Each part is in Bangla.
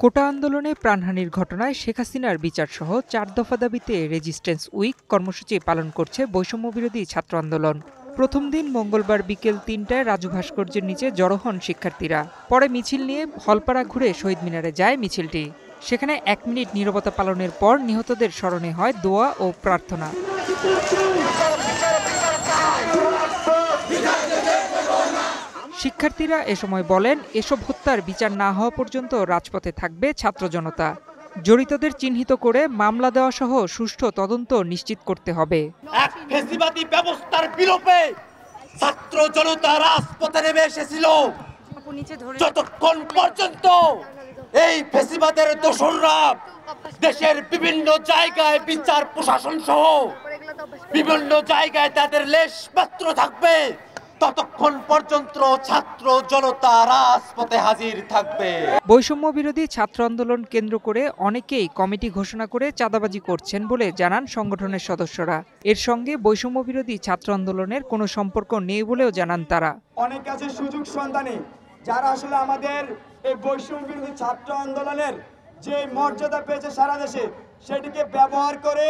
কোটা আন্দোলনে প্রাণহানির ঘটনায় শেখ হাসিনার বিচারসহ ৪ দফা দাবিতে রেজিস্ট্যান্স উইক কর্মসূচি পালন করছে বৈষম্যবিরোধী ছাত্র আন্দোলন। প্রথম দিন মঙ্গলবার বিকেল ৩টায় রাজু ভাস্কর্যের নিচে জড়ো হন শিক্ষার্থীরা। পরে মিছিল নিয়ে হলপাড়া ঘুরে শহীদ মিনারে যায় মিছিলটি। সেখানে ১ মিনিট নীরবতা পালনের পর নিহতদের স্মরণে হয় দোয়া ও প্রার্থনা। শিক্ষার্থীরা এ সময় বলেন, এসব হত্যার বিচার না হওয়া পর্যন্ত রাজপথে থাকবে ছাত্র জনতা। জড়িতদের চিহ্নিত করে মামলা দেওয়া সহ সুষ্ঠু তদন্ত নিশ্চিত করতে হবে। এক ফ্যাসিবাদী ব্যবস্থার বিলোপে ছাত্র জনতা রাজপথে নেমে এসেছিল। যতক্ষণ পর্যন্ত এই ফ্যাসিবাদের দোসররা দেশের বিভিন্ন জায়গায় বিচার প্রশাসন সহ বিভিন্ন জায়গায় তাদের লেশমাত্র থাকবে, ততক্ষণ পর্যন্ত ছাত্র জনতা রাজপথে হাজির থাকবে। বৈষম্য বিরোধী ছাত্র আন্দোলন কেন্দ্র করে অনেকেই কমিটি ঘোষণা করে চাঁদাবাজি করছেন বলে জানান সংগঠনের সদস্যরা। এর সঙ্গে বৈষম্য বিরোধী ছাত্র আন্দোলনের কোনো সম্পর্ক নেই বলেও জানান তারা। অনেক আছে সুযোগ সন্ধানী যারা আসলে আমাদের এই বৈষম্য বিরোধী ছাত্র আন্দোলনের যে মর্যাদা পেয়েছে সারা দেশে, সেটিকে ব্যবহার করে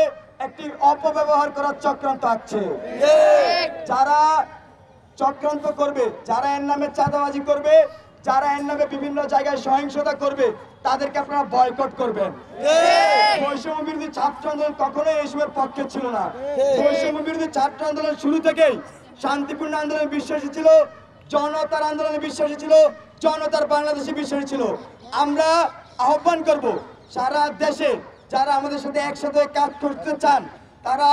একটি অপব্যবহার করার চক্রান্ত আছে। যারা চক্রান্ত করবে, যারা এর নামে চাঁদাবাজি করবে, যারা এর নামে বিভিন্ন জায়গায় সহিংসতা করবে, তাদেরকে আপনারা বয়কট করবেন। বৈষম্য বিরোধী ছাত্র আন্দোলন কখনোই এসবের পক্ষে ছিল না। বৈষম্য বিরোধী ছাত্র আন্দোলন শুরু থেকেই শান্তিপূর্ণ আন্দোলনে বিশ্বাসী ছিল, জনতার আন্দোলনে বিশ্বাসী ছিল, জনতার বাংলাদেশে বিশ্বাসী ছিল। আমরা আহ্বান করব সারা দেশে যারা আমাদের সাথে একসাথে কাজ করতে চান, তারা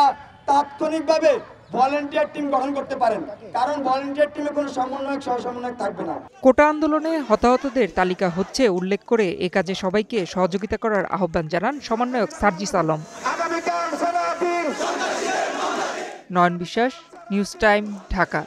তাৎক্ষণিকভাবে ভলান্টিয়ার টিম গঠন করতে পারেন, কারণ ভলান্টিয়ার টিমে কোনো সমন্বয়ক সহসমন্বয়ক থাকবে না। কোটা আন্দোলনে হতাহতদের তালিকা হচ্ছে উল্লেখ করে এ কাজে সবাইকে সহযোগিতা করার আহ্বান জানান সমন্বয়ক সার্জিস আলম। নয়ন বিশ্বাস, নিউজ টাইম, ঢাকা।